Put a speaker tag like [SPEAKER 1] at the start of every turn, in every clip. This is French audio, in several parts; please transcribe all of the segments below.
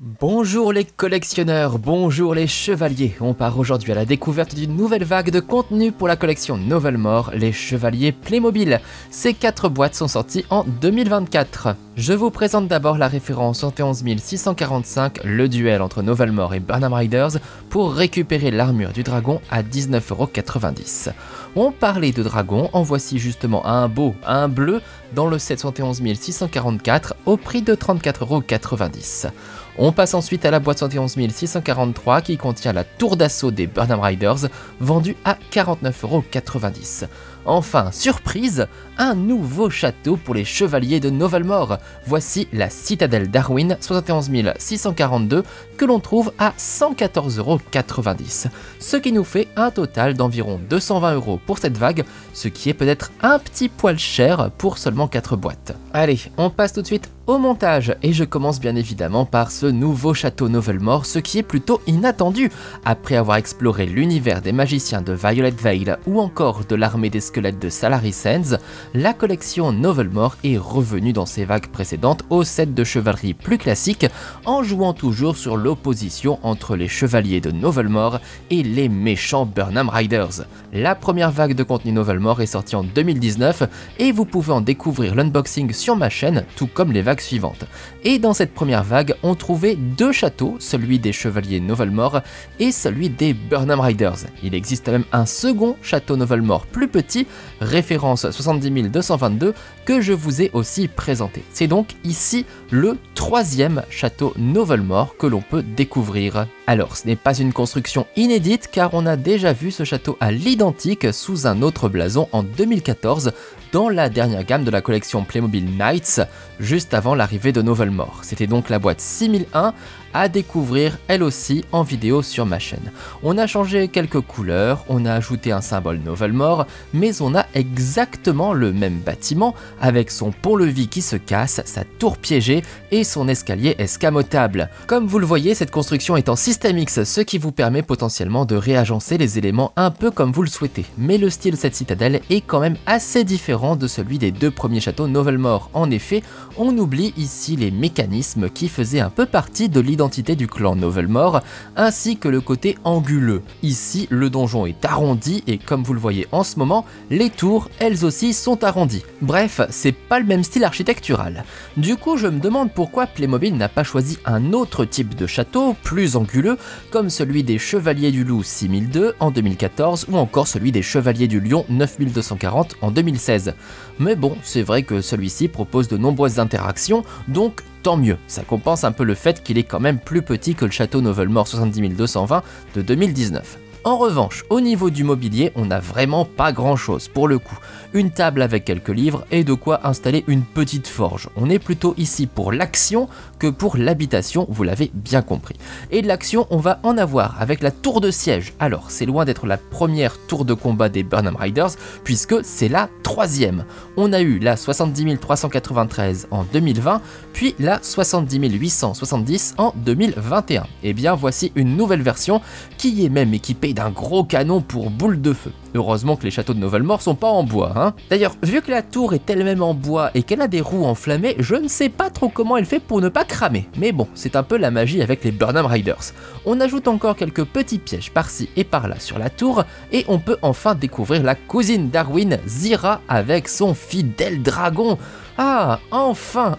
[SPEAKER 1] Bonjour les collectionneurs, bonjour les chevaliers. On part aujourd'hui à la découverte d'une nouvelle vague de contenu pour la collection Novelmore, les chevaliers Playmobil. Ces 4 boîtes sont sorties en 2024. Je vous présente d'abord la référence 71 645, le duel entre Novelmore et Burnham Riders pour récupérer l'armure du dragon à 19,90 €. On parlait de dragon, en voici justement un beau, un bleu dans le 71 644 au prix de 34,90 €. On passe ensuite à la boîte 71 643 qui contient la tour d'assaut des Burnham Riders, vendue à 49,90 €. Enfin, surprise, un nouveau château pour les chevaliers de Novelmore. Voici la citadelle Darwin 71 642 que l'on trouve à 114,90 €. Ce qui nous fait un total d'environ 220 € pour cette vague, ce qui est peut-être un petit poil cher pour seulement 4 boîtes. Allez, on passe tout de suite au montage et je commence bien évidemment par ce nouveau château Novelmore, ce qui est plutôt inattendu. Après avoir exploré l'univers des magiciens de Violet Vale ou encore de l'armée des squelettes de Salary Sands, la collection Novelmore est revenue dans ses vagues précédentes au set de chevalerie plus classique en jouant toujours sur l'opposition entre les chevaliers de Novelmore et les méchants Burnham Riders. La première vague de contenu Novelmore est sortie en 2019 et vous pouvez en découvrir l'unboxing sur ma chaîne, tout comme les vagues suivantes. Et dans cette première vague, on trouvait 2 châteaux, celui des chevaliers Novelmore et celui des Burnham Riders. Il existe même un second château Novelmore plus petit, référence 70 222, que je vous ai aussi présenté. C'est donc ici le 3e château Novelmore que l'on peut découvrir. Alors, ce n'est pas une construction inédite car on a déjà vu ce château à l'identique sous un autre blason en 2014 dans la dernière gamme de la collection Playmobil Knights, juste avant l'arrivée de Novelmore. C'était donc la boîte 6001 à découvrir elle aussi en vidéo sur ma chaîne. On a changé quelques couleurs, on a ajouté un symbole Novelmore, mais on a exactement le même bâtiment avec son pont-levis qui se casse, sa tour piégée et son escalier escamotable. Comme vous le voyez, cette construction est en System X, ce qui vous permet potentiellement de réagencer les éléments un peu comme vous le souhaitez. Mais le style de cette citadelle est quand même assez différent de celui des 2 premiers châteaux Novelmore. En effet, on oublie ici les mécanismes qui faisaient un peu partie de l'identité du clan Novelmore, ainsi que le côté anguleux. Ici, le donjon est arrondi et comme vous le voyez en ce moment, les tours, elles aussi, sont arrondies. Bref, c'est pas le même style architectural. Du coup, je me demande pourquoi Playmobil n'a pas choisi un autre type de château, plus anguleux, comme celui des Chevaliers du Loup 6002 en 2014 ou encore celui des Chevaliers du Lion 9240 en 2016. Mais bon, c'est vrai que celui-ci propose de nombreuses interactions, donc tant mieux, ça compense un peu le fait qu'il est quand même plus petit que le château Novelmore 70 220 de 2019. En revanche, au niveau du mobilier, on n'a vraiment pas grand chose pour le coup. Une table avec quelques livres et de quoi installer une petite forge. On est plutôt ici pour l'action que pour l'habitation, vous l'avez bien compris. Et de l'action, on va en avoir avec la tour de siège. Alors, c'est loin d'être la première tour de combat des Burnham Riders, puisque c'est la 3e. On a eu la 70 393 en 2020, puis la 70 870 en 2021. Et bien, voici une nouvelle version qui est même équipée d'un gros canon pour boule de feu. Heureusement que les châteaux de Novelmore sont pas en bois, hein. D'ailleurs, vu que la tour est elle-même en bois et qu'elle a des roues enflammées, je ne sais pas trop comment elle fait pour ne pas cramer. Mais bon, c'est un peu la magie avec les Burnham Riders. On ajoute encore quelques petits pièges par-ci et par-là sur la tour et on peut enfin découvrir la cousine Darwin, Zira, avec son fidèle dragon. Ah, enfin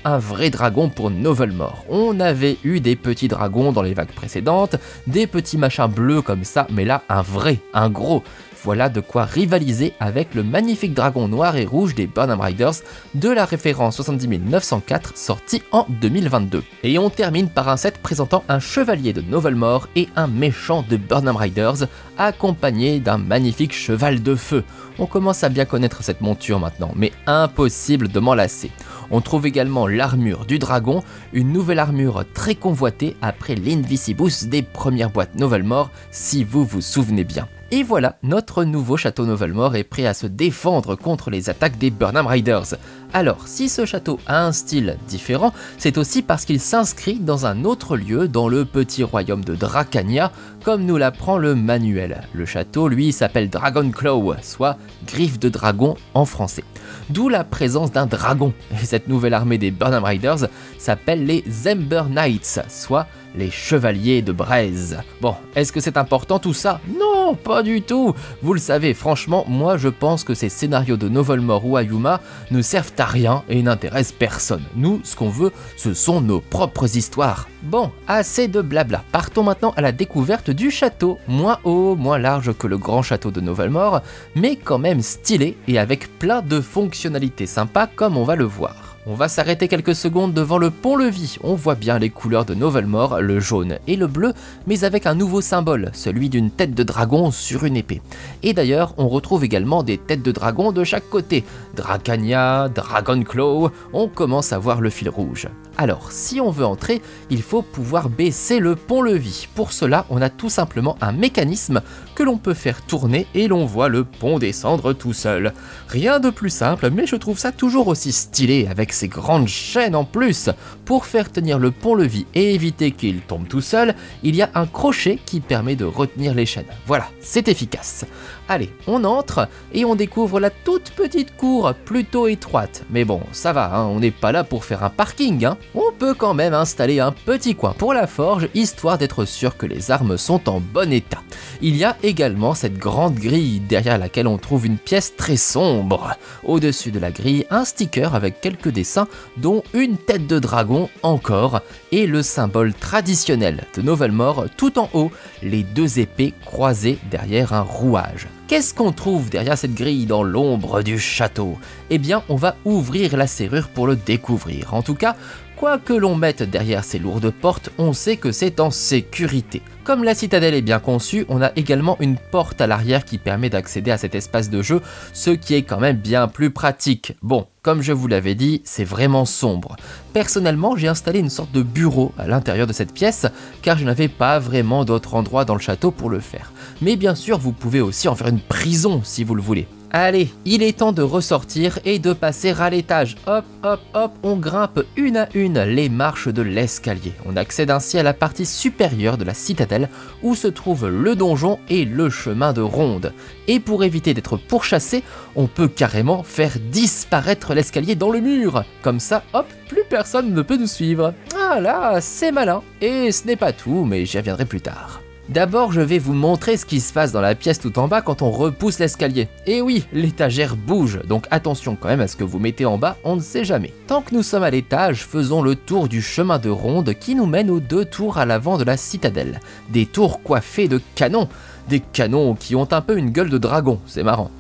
[SPEAKER 1] un vrai dragon pour Novelmore. On avait eu des petits dragons dans les vagues précédentes, des petits machins bleus comme ça, mais là un vrai, un gros. Voilà de quoi rivaliser avec le magnifique dragon noir et rouge des Burnham Riders de la référence 70 904 sortie en 2022. Et on termine par un set présentant un chevalier de Novelmore et un méchant de Burnham Riders accompagné d'un magnifique cheval de feu. On commence à bien connaître cette monture maintenant, mais impossible de m'en lasser. On trouve également l'armure du dragon, une nouvelle armure très convoitée après l'Invisibus des premières boîtes Novelmore, si vous vous souvenez bien. Et voilà, notre nouveau château Novelmore est prêt à se défendre contre les attaques des Burnham Riders. Alors, si ce château a un style différent, c'est aussi parce qu'il s'inscrit dans un autre lieu, dans le petit royaume de Dracania, comme nous l'apprend le manuel. Le château, lui, s'appelle Dragonclaw, soit griffe de dragon en français. D'où la présence d'un dragon. Et cette nouvelle armée des Burnham Riders s'appelle les Ember Knights, soit les chevaliers de braise. Bon, est-ce que c'est important tout ça? Non, pas du tout. Vous le savez, franchement, moi je pense que ces scénarios de Novelmore ou Ayuma ne servent à rien et n'intéressent personne. Nous, ce qu'on veut, ce sont nos propres histoires. Bon, assez de blabla. Partons maintenant à la découverte du château. Moins haut, moins large que le grand château de Novelmore, mais quand même stylé et avec plein de fonctionnalités sympas comme on va le voir. On va s'arrêter quelques secondes devant le pont-levis. On voit bien les couleurs de Novelmore, le jaune et le bleu, mais avec un nouveau symbole, celui d'une tête de dragon sur une épée. Et d'ailleurs, on retrouve également des têtes de dragon de chaque côté. Dracania, Dragonclaw, on commence à voir le fil rouge. Alors, si on veut entrer, il faut pouvoir baisser le pont-levis. Pour cela, on a tout simplement un mécanisme que l'on peut faire tourner et l'on voit le pont descendre tout seul. Rien de plus simple, mais je trouve ça toujours aussi stylé avec ces grandes chaînes en plus. Pour faire tenir le pont-levis et éviter qu'il tombe tout seul, il y a un crochet qui permet de retenir les chaînes. Voilà, c'est efficace. Allez, on entre et on découvre la toute petite cour, plutôt étroite. Mais bon, ça va, hein, on n'est pas là pour faire un parking. Hein. On peut quand même installer un petit coin pour la forge, histoire d'être sûr que les armes sont en bon état. Il y a également cette grande grille, derrière laquelle on trouve une pièce très sombre. Au-dessus de la grille, un sticker avec quelques dessins, dont une tête de dragon encore, et le symbole traditionnel de Novelmore tout en haut, les deux épées croisées derrière un rouage. Qu'est-ce qu'on trouve derrière cette grille dans l'ombre du château? Eh bien, on va ouvrir la serrure pour le découvrir. En tout cas, quoi que l'on mette derrière ces lourdes portes, on sait que c'est en sécurité. Comme la citadelle est bien conçue, on a également une porte à l'arrière qui permet d'accéder à cet espace de jeu, ce qui est quand même bien plus pratique. Bon, comme je vous l'avais dit, c'est vraiment sombre. Personnellement, j'ai installé une sorte de bureau à l'intérieur de cette pièce, car je n'avais pas vraiment d'autre endroit dans le château pour le faire. Mais bien sûr, vous pouvez aussi en faire une prison si vous le voulez. Allez, il est temps de ressortir et de passer à l'étage. Hop, hop, hop, on grimpe une à une les marches de l'escalier. On accède ainsi à la partie supérieure de la citadelle où se trouve le donjon et le chemin de ronde. Et pour éviter d'être pourchassé, on peut carrément faire disparaître l'escalier dans le mur. Comme ça, hop, plus personne ne peut nous suivre. Ah là, c'est malin. Et ce n'est pas tout, mais j'y reviendrai plus tard. D'abord, je vais vous montrer ce qui se passe dans la pièce tout en bas quand on repousse l'escalier. Et oui, l'étagère bouge, donc attention quand même à ce que vous mettez en bas, on ne sait jamais. Tant que nous sommes à l'étage, faisons le tour du chemin de ronde qui nous mène aux deux tours à l'avant de la citadelle. Des tours coiffées de canons, des canons qui ont un peu une gueule de dragon, c'est marrant.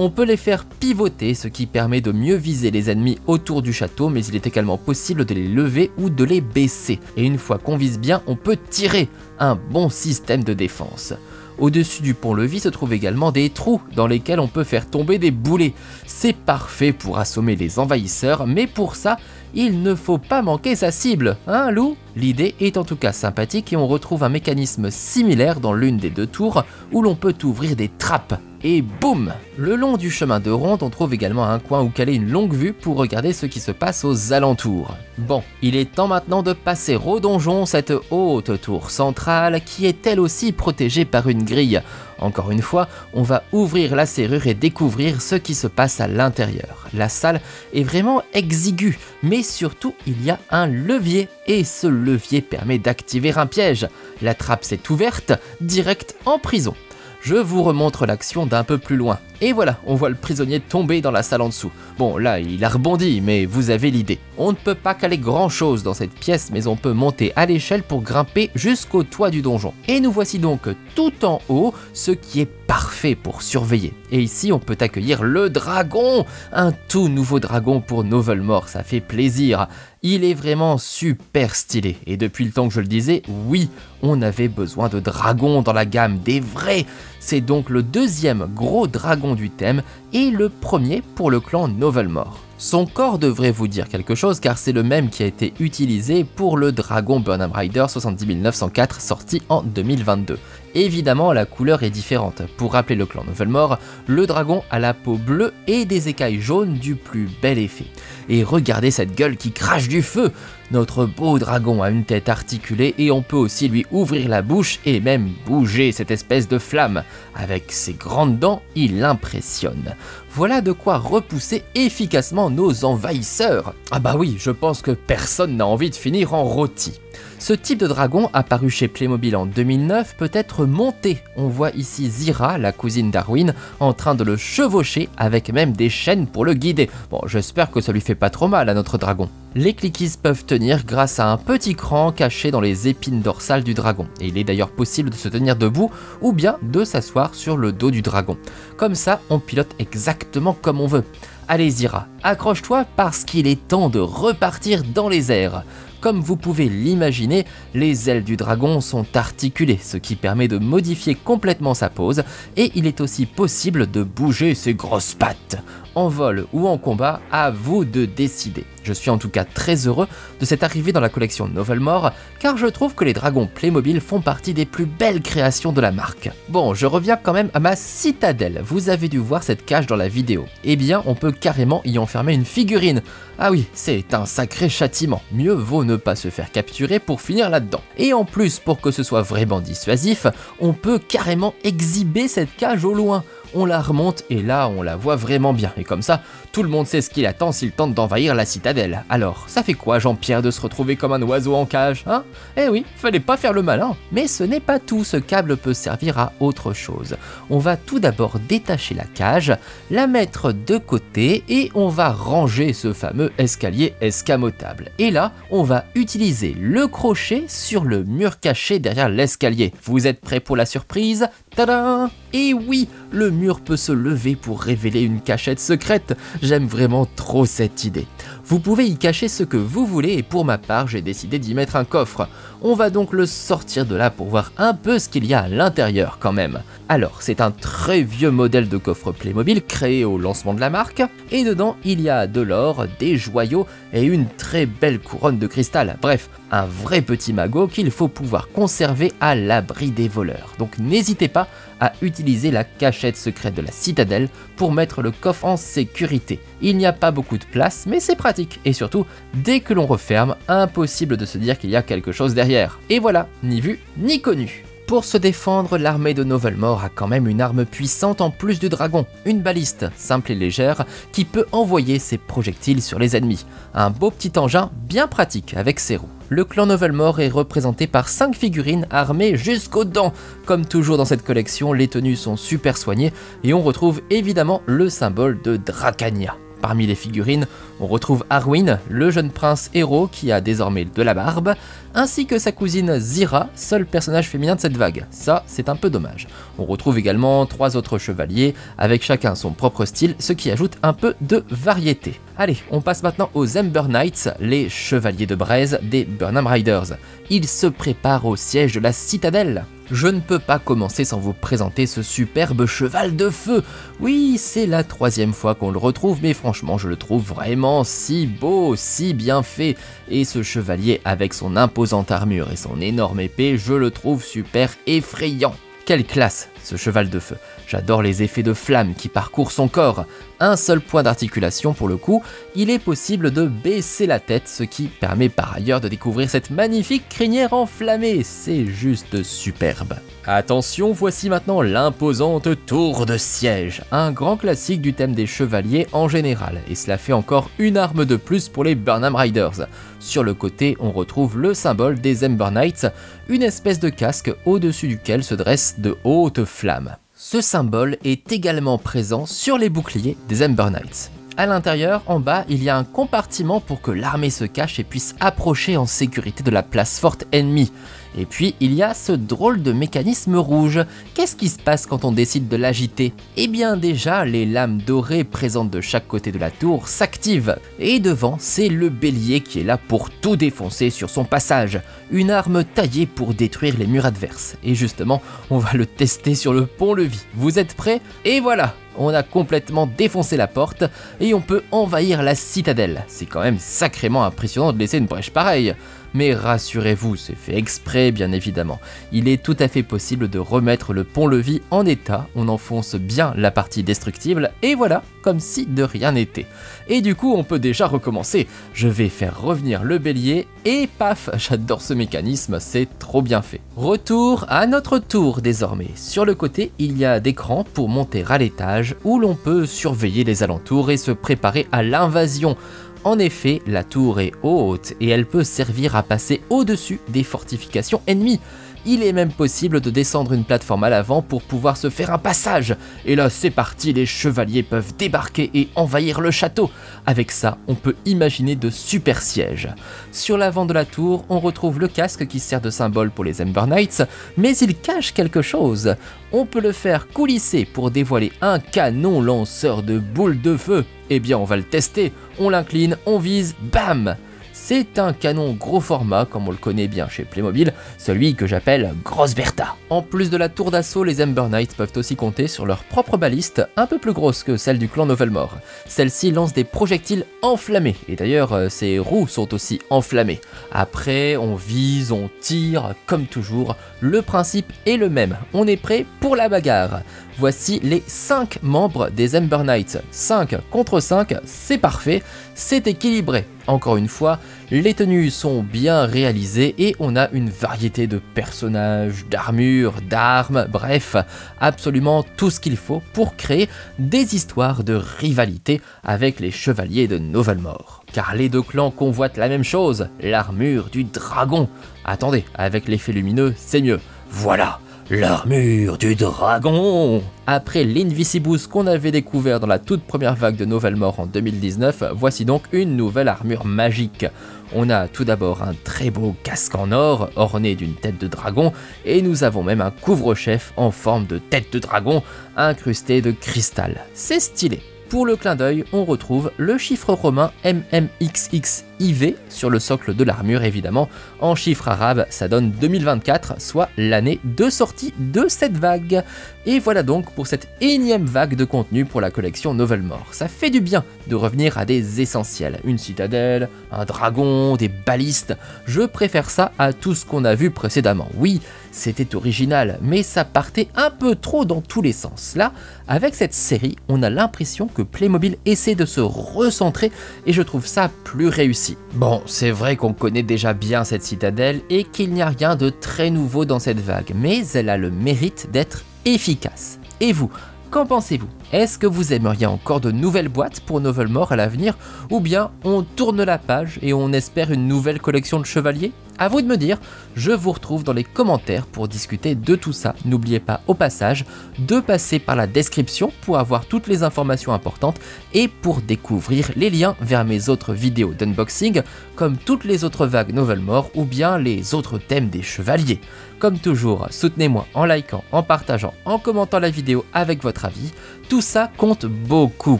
[SPEAKER 1] On peut les faire pivoter, ce qui permet de mieux viser les ennemis autour du château, mais il est également possible de les lever ou de les baisser. Et une fois qu'on vise bien, on peut tirer, un bon système de défense. Au-dessus du pont-levis se trouvent également des trous dans lesquels on peut faire tomber des boulets. C'est parfait pour assommer les envahisseurs, mais pour ça, il ne faut pas manquer sa cible, hein Lou? L'idée est en tout cas sympathique et on retrouve un mécanisme similaire dans l'une des deux tours où l'on peut ouvrir des trappes. Et boum! Le long du chemin de ronde, on trouve également un coin où caler une longue vue pour regarder ce qui se passe aux alentours. Bon, il est temps maintenant de passer au donjon, cette haute tour centrale qui est elle aussi protégée par une grille. Encore une fois, on va ouvrir la serrure et découvrir ce qui se passe à l'intérieur. La salle est vraiment exiguë, mais surtout il y a un levier et ce levier permet d'activer un piège. La trappe s'est ouverte, direct en prison. Je vous remontre l'action d'un peu plus loin. Et voilà, on voit le prisonnier tomber dans la salle en dessous. Bon, là, il a rebondi, mais vous avez l'idée. On ne peut pas caler grand chose dans cette pièce, mais on peut monter à l'échelle pour grimper jusqu'au toit du donjon. Et nous voici donc tout en haut, ce qui est parfait pour surveiller. Et ici, on peut accueillir le dragon, un tout nouveau dragon pour Novelmore, ça fait plaisir. Il est vraiment super stylé. Et depuis le temps que je le disais, oui, on avait besoin de dragons dans la gamme, des vrais. C'est donc le deuxième gros dragon du thème et le premier pour le clan Novelmore. Son corps devrait vous dire quelque chose car c'est le même qui a été utilisé pour le dragon Burnham Rider 70904 sorti en 2022. Évidemment, la couleur est différente. Pour rappeler le clan Novelmore, le dragon a la peau bleue et des écailles jaunes du plus bel effet. Et regardez cette gueule qui crache du feu! Notre beau dragon a une tête articulée et on peut aussi lui ouvrir la bouche et même bouger cette espèce de flamme. Avec ses grandes dents, il impressionne. Voilà de quoi repousser efficacement nos envahisseurs. Ah bah oui, je pense que personne n'a envie de finir en rôti. Ce type de dragon, apparu chez Playmobil en 2009, peut être monté. On voit ici Zira, la cousine d'Arwin, en train de le chevaucher avec même des chaînes pour le guider. Bon, j'espère que ça lui fait pas trop mal à notre dragon. Les clickies peuvent tenir grâce à un petit cran caché dans les épines dorsales du dragon. Et il est d'ailleurs possible de se tenir debout ou bien de s'asseoir sur le dos du dragon. Comme ça, on pilote exactement comme on veut. Allez Zira, accroche-toi parce qu'il est temps de repartir dans les airs. Comme vous pouvez l'imaginer, les ailes du dragon sont articulées, ce qui permet de modifier complètement sa pose, et il est aussi possible de bouger ses grosses pattes. En vol ou en combat, à vous de décider. Je suis en tout cas très heureux de cette arrivée dans la collection Novelmore, car je trouve que les dragons Playmobil font partie des plus belles créations de la marque. Bon, je reviens quand même à ma citadelle, vous avez dû voir cette cage dans la vidéo. Eh bien, on peut carrément y enfermer une figurine. Ah oui, c'est un sacré châtiment, mieux vaut ne pas se faire capturer pour finir là-dedans. Et en plus, pour que ce soit vraiment dissuasif, on peut carrément exhiber cette cage au loin. On la remonte et là on la voit vraiment bien, et comme ça tout le monde sait ce qu'il attend s'il tente d'envahir la citadelle. Alors ça fait quoi Jean-Pierre de se retrouver comme un oiseau en cage, hein? Eh oui, fallait pas faire le malin. Mais ce n'est pas tout, ce câble peut servir à autre chose. On va tout d'abord détacher la cage, la mettre de côté et on va ranger ce fameux escalier escamotable. Et là on va utiliser le crochet sur le mur caché derrière l'escalier. Vous êtes prêts pour la surprise? Tadam! Et oui, le mur peut se lever pour révéler une cachette secrète. J'aime vraiment trop cette idée. Vous pouvez y cacher ce que vous voulez et pour ma part, j'ai décidé d'y mettre un coffre. On va donc le sortir de là pour voir un peu ce qu'il y a à l'intérieur quand même. Alors, c'est un très vieux modèle de coffre Playmobil créé au lancement de la marque, et dedans il y a de l'or, des joyaux et une très belle couronne de cristal. Bref, un vrai petit magot qu'il faut pouvoir conserver à l'abri des voleurs. Donc n'hésitez pas à utiliser la cachette secrète de la citadelle pour mettre le coffre en sécurité. Il n'y a pas beaucoup de place, mais c'est pratique, et surtout, dès que l'on referme, impossible de se dire qu'il y a quelque chose derrière. Et voilà, ni vu, ni connu. Pour se défendre, l'armée de Novelmore a quand même une arme puissante en plus du dragon, une baliste, simple et légère, qui peut envoyer ses projectiles sur les ennemis. Un beau petit engin bien pratique avec ses roues. Le clan Novelmore est représenté par 5 figurines armées jusqu'aux dents. Comme toujours dans cette collection, les tenues sont super soignées et on retrouve évidemment le symbole de Dracania. Parmi les figurines, on retrouve Arwin, le jeune prince héros qui a désormais de la barbe, ainsi que sa cousine Zira, seul personnage féminin de cette vague. Ça, c'est un peu dommage. On retrouve également 3 autres chevaliers, avec chacun son propre style, ce qui ajoute un peu de variété. Allez, on passe maintenant aux Ember Knights, les chevaliers de braise des Burnham Riders. Ils se préparent au siège de la citadelle. Je ne peux pas commencer sans vous présenter ce superbe cheval de feu. Oui, c'est la 3e fois qu'on le retrouve, mais franchement, je le trouve vraiment si beau, si bien fait. Et ce chevalier, avec son imposante armure et son énorme épée, je le trouve super effrayant. Quelle classe, ce cheval de feu. J'adore les effets de flamme qui parcourent son corps. Un seul point d'articulation pour le coup, il est possible de baisser la tête, ce qui permet par ailleurs de découvrir cette magnifique crinière enflammée. C'est juste superbe. Attention, voici maintenant l'imposante tour de siège, un grand classique du thème des chevaliers en général, et cela fait encore une arme de plus pour les Burnham Riders. Sur le côté, on retrouve le symbole des Ember Knights, une espèce de casque au-dessus duquel se dressent de hautes flammes. Ce symbole est également présent sur les boucliers des Ember Knights. À l'intérieur, en bas, il y a un compartiment pour que l'armée se cache et puisse approcher en sécurité de la place forte ennemie. Et puis, il y a ce drôle de mécanisme rouge. Qu'est-ce qui se passe quand on décide de l'agiter? Eh bien déjà, les lames dorées présentes de chaque côté de la tour s'activent. Et devant, c'est le bélier qui est là pour tout défoncer sur son passage. Une arme taillée pour détruire les murs adverses. Et justement, on va le tester sur le pont-levis. Vous êtes prêts? Et voilà! On a complètement défoncé la porte et on peut envahir la citadelle. C'est quand même sacrément impressionnant de laisser une brèche pareille. mais rassurez-vous, c'est fait exprès bien évidemment. Il est tout à fait possible de remettre le pont-levis en état, on enfonce bien la partie destructible, et voilà, comme si de rien n'était. Et du coup, on peut déjà recommencer. Je vais faire revenir le bélier, et paf, j'adore ce mécanisme, c'est trop bien fait. Retour à notre tour désormais. Sur le côté, il y a des crans pour monter à l'étage, où l'on peut surveiller les alentours et se préparer à l'invasion. En effet, la tour est haute et elle peut servir à passer au-dessus des fortifications ennemies. Il est même possible de descendre une plateforme à l'avant pour pouvoir se faire un passage. Et là c'est parti, les chevaliers peuvent débarquer et envahir le château. Avec ça, on peut imaginer de super sièges. Sur l'avant de la tour, on retrouve le casque qui sert de symbole pour les Ember Knights, mais il cache quelque chose. On peut le faire coulisser pour dévoiler un canon lanceur de boules de feu. Eh bien on va le tester, on l'incline, on vise, bam! C'est un canon gros format, comme on le connaît bien chez Playmobil, celui que j'appelle Grosse Bertha. En plus de la tour d'assaut, les Ember Knights peuvent aussi compter sur leur propre baliste, un peu plus grosse que celle du clan Novelmore. Celle-ci lance des projectiles enflammés, et d'ailleurs ses roues sont aussi enflammées. Après, on vise, on tire, comme toujours, le principe est le même, on est prêt pour la bagarre. Voici les 5 membres des Ember Knights. 5 contre 5, c'est parfait, c'est équilibré. Encore une fois, les tenues sont bien réalisées et on a une variété de personnages, d'armures, d'armes, bref, absolument tout ce qu'il faut pour créer des histoires de rivalité avec les chevaliers de Novelmore. Car les deux clans convoitent la même chose, l'armure du dragon. Attendez, avec l'effet lumineux, c'est mieux. Voilà, l'armure du dragon! Après l'Invisibus qu'on avait découvert dans la toute première vague de Novelmore en 2019, voici donc une nouvelle armure magique. On a tout d'abord un très beau casque en or, orné d'une tête de dragon, et nous avons même un couvre-chef en forme de tête de dragon, incrusté de cristal. C'est stylé. Pour le clin d'œil, on retrouve le chiffre romain MMXXIV sur le socle de l'armure évidemment. En chiffre arabe, ça donne 2024, soit l'année de sortie de cette vague. Et voilà donc pour cette énième vague de contenu pour la collection Novelmore. Ça fait du bien de revenir à des essentiels. Une citadelle, un dragon, des balistes. Je préfère ça à tout ce qu'on a vu précédemment. Oui, c'était original, mais ça partait un peu trop dans tous les sens. Là, avec cette série, on a l'impression que Playmobil essaie de se recentrer et je trouve ça plus réussi. Bon, c'est vrai qu'on connaît déjà bien cette citadelle et qu'il n'y a rien de très nouveau dans cette vague, mais elle a le mérite d'être efficace. Et vous, qu'en pensez-vous? Est-ce que vous aimeriez encore de nouvelles boîtes pour Novelmore à l'avenir, ou bien on tourne la page et on espère une nouvelle collection de chevaliers? À vous de me dire, je vous retrouve dans les commentaires pour discuter de tout ça. N'oubliez pas au passage de passer par la description pour avoir toutes les informations importantes et pour découvrir les liens vers mes autres vidéos d'unboxing, comme toutes les autres vagues Novelmore ou bien les autres thèmes des chevaliers. Comme toujours, soutenez-moi en likant, en partageant, en commentant la vidéo avec votre avis. Tout ça compte beaucoup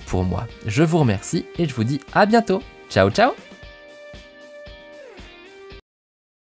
[SPEAKER 1] pour moi. Je vous remercie et je vous dis à bientôt. Ciao ciao!